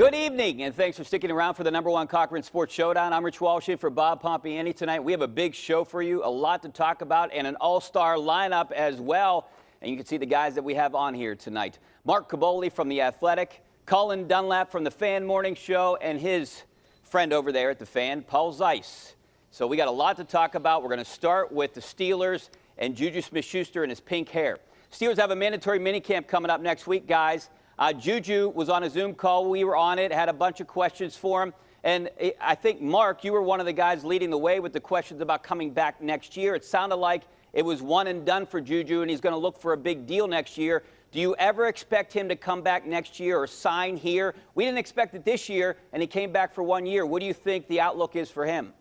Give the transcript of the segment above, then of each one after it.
Good evening, and thanks for sticking around for the #1 Cochran Sports Showdown. I'm Rich Walsh in for Bob Pompiani tonight. We have a big show for you, a lot to talk about, and an all-star lineup as well. And you can see the guys that we have on here tonight. Mark Kaboly from The Athletic, Colin Dunlap from the Fan Morning Show, and his friend over there at the Fan, Paul Zeise. So we got a lot to talk about. We're going to start with the Steelers and JuJu SmithSchuster and his pink hair. Steelers have a mandatory minicamp coming up next week, guys. JuJu was on a Zoom call. We were on it, had a bunch of questions for him. And I think, Mark, you were one of the guys leading the way with the questions about coming back next year. It sounded like it was one and done for JuJu, and he's going to look for a big deal next year. Do you ever expect him to come back next year or sign here? We didn't expect it this year, and he came back for 1 year. What do you think the outlook is for him?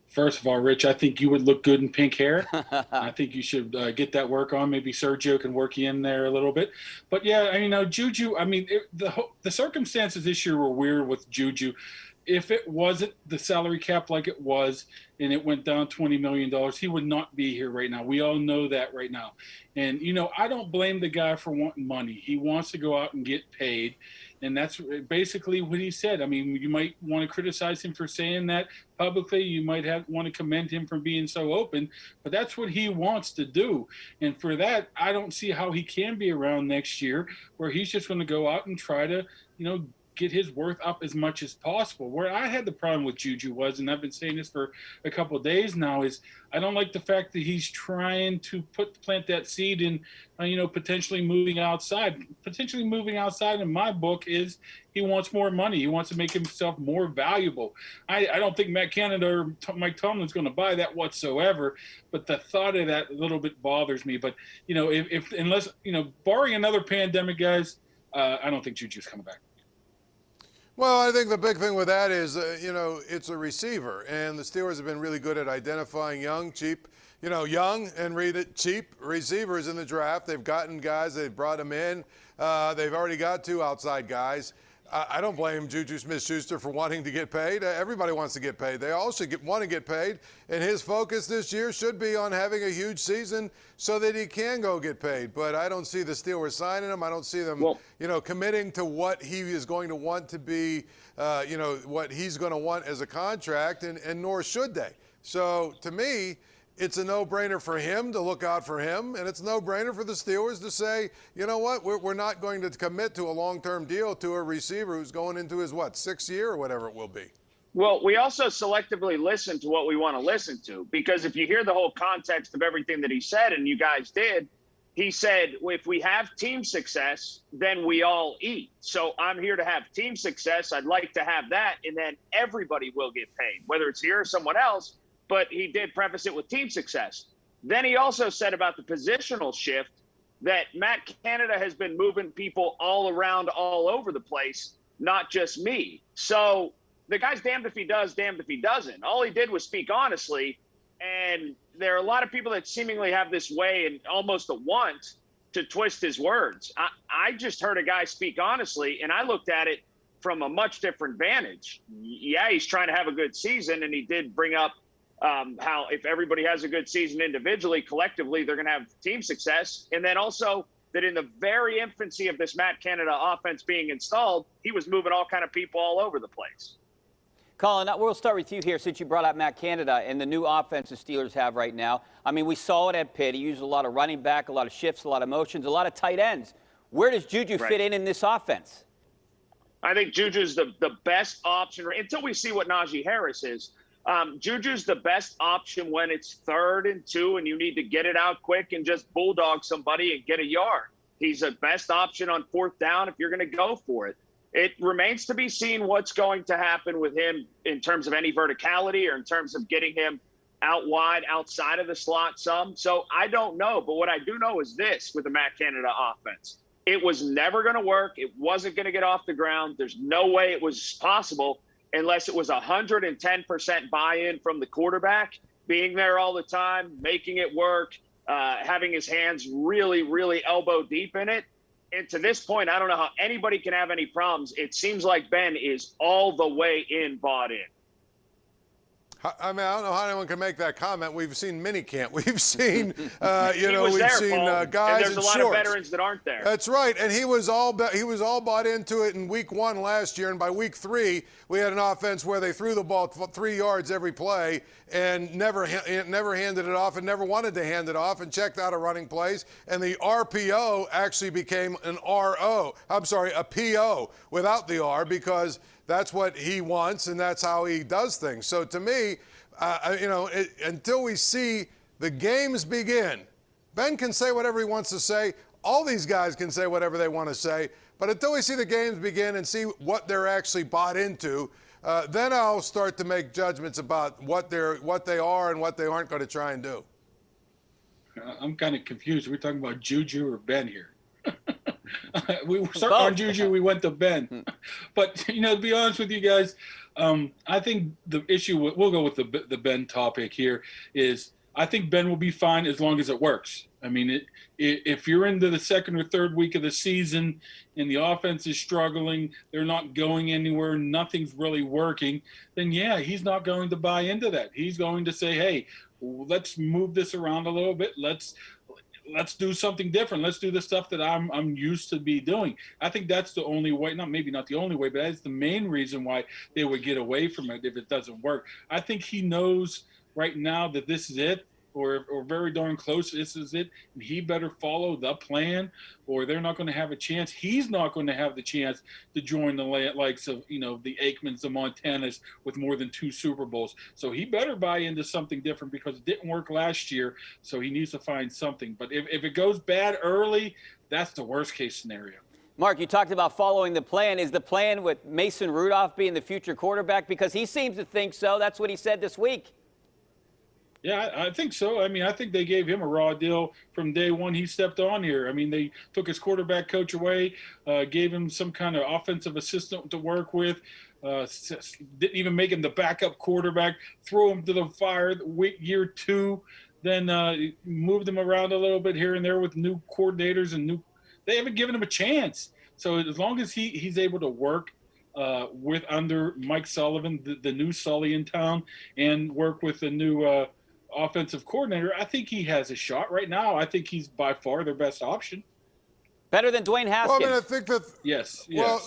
First of all, Rich, I think you would look good in pink hair. I think you should get that work on. Maybe Sergio can work you in there a little bit. But, yeah, I mean, now JuJu, I mean, the circumstances this year were weird with JuJu. If it wasn't the salary cap like it was and it went down $20 million, he would not be here right now. We all know that right now. And, you know, I don't blame the guy for wanting money. He wants to go out and get paid. And that's basically what he said. I mean, you might want to criticize him for saying that publicly. You might want to commend him for being so open. But that's what he wants to do. And for that, I don't see how he can be around next year where he's just going to go out and try to, you know, get his worth up as much as possible. Where I had the problem with JuJu was, and I've been saying this for a couple of days now, is I don't like the fact that he's trying to plant that seed in, you know, potentially moving outside. Potentially moving outside in my book is he wants more money. He wants to make himself more valuable. I don't think Matt Canada or Mike Tomlin's going to buy that whatsoever, but the thought of that a little bit bothers me. But, you know, unless, you know, barring another pandemic, guys, I don't think JuJu's coming back. Well, I think the big thing with that is, you know, it's a receiver, and the Steelers have been really good at identifying young, cheap, you know, young and cheap receivers in the draft. They've gotten guys, they've brought them in. They've already got 2 outside guys. I don't blame JuJu SmithSchuster for wanting to get paid. Everybody wants to get paid. They all should want to get paid. And his focus this year should be on having a huge season so that he can go get paid. But I don't see the Steelers signing him. I don't see them, you know, committing to what he is going to want to be, you know, what he's going to want as a contract, and nor should they. So to me, it's a no-brainer for him to look out for him, and it's a no-brainer for the Steelers to say, you know what, we're not going to commit to a long-term deal to a receiver who's going into his, 6th year or whatever it will be. Well, we also selectively listen to what we want to listen to, because if you hear the whole context of everything that he said, and you guys did, he said, if we have team success, then we all eat. So I'm here to have team success. I'd like to have that, and then everybody will get paid, whether it's here or someone else. But he did preface it with team success. Then he also said about the positional shift that Matt Canada has been moving people all around, all over the place, not just me. So the guy's damned if he does, damned if he doesn't. All he did was speak honestly. And there are a lot of people that seemingly have this way and almost a want to twist his words. I just heard a guy speak honestly, and I looked at it from a much different vantage. Yeah, he's trying to have a good season, and he did bring up how if everybody has a good season individually, collectively, they're going to have team success. And then also that in the very infancy of this Matt Canada offense being installed, he was moving all kind of people all over the place. Colin, we'll start with you here since you brought up Matt Canada and the new offense the Steelers have right now. I mean, we saw it at Pitt. He used a lot of running back, a lot of shifts, a lot of motions, a lot of tight ends. Where does JuJu fit in this offense? I think JuJu's the best option until we see what Najee Harris is. JuJu's the best option when it's 3rd and 2 and you need to get it out quick and just bulldog somebody and get a yard. He's the best option on 4th down if you're going to go for it. It remains to be seen what's going to happen with him in terms of any verticality or in terms of getting him out wide, outside of the slot some. So I don't know. But what I do know is this with the Matt Canada offense. It was never going to work. It wasn't going to get off the ground. There's no way it was possible unless it was 110% buy-in from the quarterback, being there all the time, making it work, having his hands really, really elbow deep in it. And to this point, I don't know how anybody can have any problems. It seems like Ben is all the way in, bought in. I mean, I don't know how anyone can make that comment. We've seen minicamp. We've seen, we've seen guys and there's in a lot shorts. of veterans that aren't there. That's right, and he was all bought into it in week 1 last year, and by week 3, we had an offense where they threw the ball 3 yards every play and never handed it off and never wanted to hand it off and checked out of running plays. And the RPO actually became a PO without the R because that's what he wants, and that's how he does things. So to me, until we see the games begin, Ben can say whatever he wants to say. All these guys can say whatever they want to say. But until we see the games begin and see what they're actually bought into, then I'll start to make judgments about what they are and what they aren't going to try and do. I'm kind of confused. We're talking about JuJu or Ben here. We start on JuJu, we went to Ben. But, to be honest with you guys, I think the issue, we'll go with the Ben topic here, is I think Ben will be fine as long as it works. I mean, if you're into the second or third week of the season and the offense is struggling, they're not going anywhere, nothing's really working, then yeah, he's not going to buy into that. He's going to say, hey, let's move this around a little bit. Let's do something different. Let's do the stuff that I'm used to be doing. I think that's the only way, maybe not the only way, but that's the main reason why they would get away from it if it doesn't work. I think he knows right now that this is it, or very darn close, this is it, and he better follow the plan, or they're not going to have a chance. He's not going to have the chance to join the likes of, the Aikmans, the Montanas with more than 2 Super Bowls. So he better buy into something different because it didn't work last year, so he needs to find something. But if it goes bad early, that's the worst case scenario. Mark, you talked about following the plan. Is the plan with Mason Rudolph being the future quarterback? Because he seems to think so. That's what he said this week. Yeah, I think so. I mean, I think they gave him a raw deal from day one he stepped on here. I mean, they took his quarterback coach away, gave him some kind of offensive assistant to work with, didn't even make him the backup quarterback, threw him to the fire year 2, then moved him around a little bit here and there with new coordinators and they haven't given him a chance. So as long as he's able to work with under Mike Sullivan, the new Sully in town, and work with the new offensive coordinator, I think he has a shot right now. I think he's by far their best option. Better than Dwayne Haskins. Well, I mean, I think that. Yes. Well,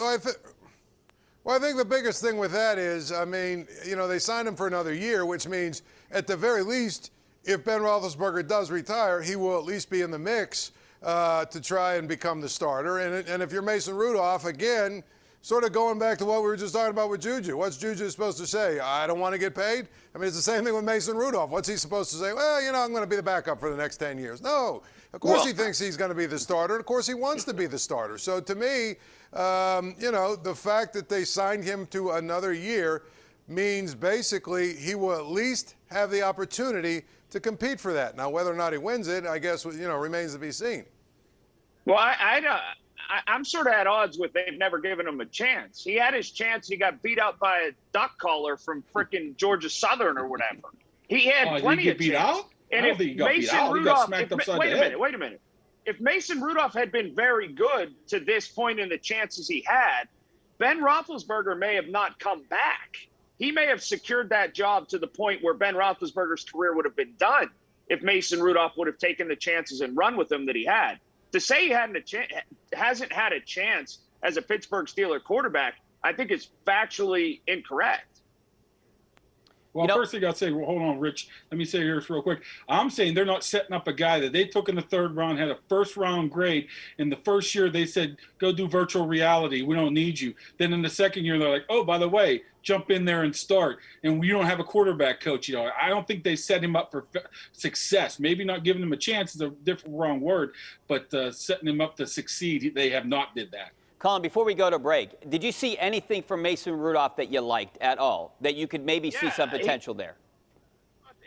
I think the biggest thing with that is, I mean, they signed him for another year, which means at the very least, if Ben Roethlisberger does retire, he will at least be in the mix to try and become the starter. And if you're Mason Rudolph, again, sort of going back to what we were just talking about with JuJu. What's JuJu supposed to say? I don't want to get paid? I mean, it's the same thing with Mason Rudolph. What's he supposed to say? Well, I'm going to be the backup for the next 10 years. No. Of course he thinks he's going to be the starter. Of course he wants to be the starter. So to me, the fact that they signed him to another year means basically he will at least have the opportunity to compete for that. Now, whether or not he wins it, I guess, remains to be seen. Well, I'm sort of at odds with they've never given him a chance. He had his chance. He got beat out by a duck caller from frickin' Georgia Southern or whatever. He had plenty of beat chance. Out? And if Mason Rudolph, wait a minute. If Mason Rudolph had been very good to this point in the chances he had, Ben Roethlisberger may have not come back. He may have secured that job to the point where Ben Roethlisberger's career would have been done if Mason Rudolph would have taken the chances and run with him that he had. To say he hasn't had a chance as a Pittsburgh Steelers quarterback, I think is factually incorrect. Well, first thing I'll say, hold on, Rich. Let me say this real quick. I'm saying they're not setting up a guy that they took in the 3rd round, had a first-round grade. In the first year, they said, go do virtual reality. We don't need you. Then in the second year, they're like, oh, by the way, jump in there and start. And we don't have a quarterback coach. I don't think they set him up for success. Maybe not giving him a chance is a wrong word, but setting him up to succeed, they have not did that. Colin, before we go to break, did you see anything from Mason Rudolph that you liked at all, that you could maybe see some potential there?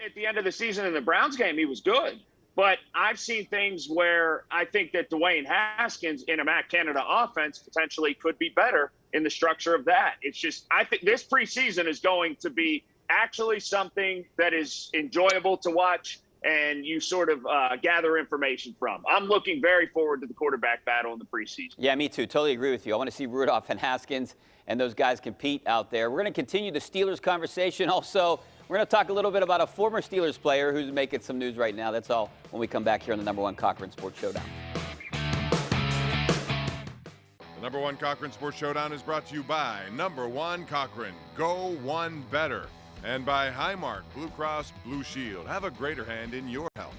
At the end of the season in the Browns game, he was good. But I've seen things where I think that Dwayne Haskins in a Matt Canada offense potentially could be better in the structure of that. It's just, I think this preseason is going to be actually something that is enjoyable to watch and you sort of gather information from. I'm looking very forward to the quarterback battle in the preseason. Yeah, me too. Totally agree with you. I want to see Rudolph and Haskins and those guys compete out there. We're going to continue the Steelers conversation also We're going to talk a little bit about a former Steelers player who's making some news right now. That's all when we come back here on the #1 Cochran Sports Showdown. The #1 Cochran Sports Showdown is brought to you by #1 Cochran, Go One Better, and by Highmark Blue Cross Blue Shield. Have a greater hand in your health.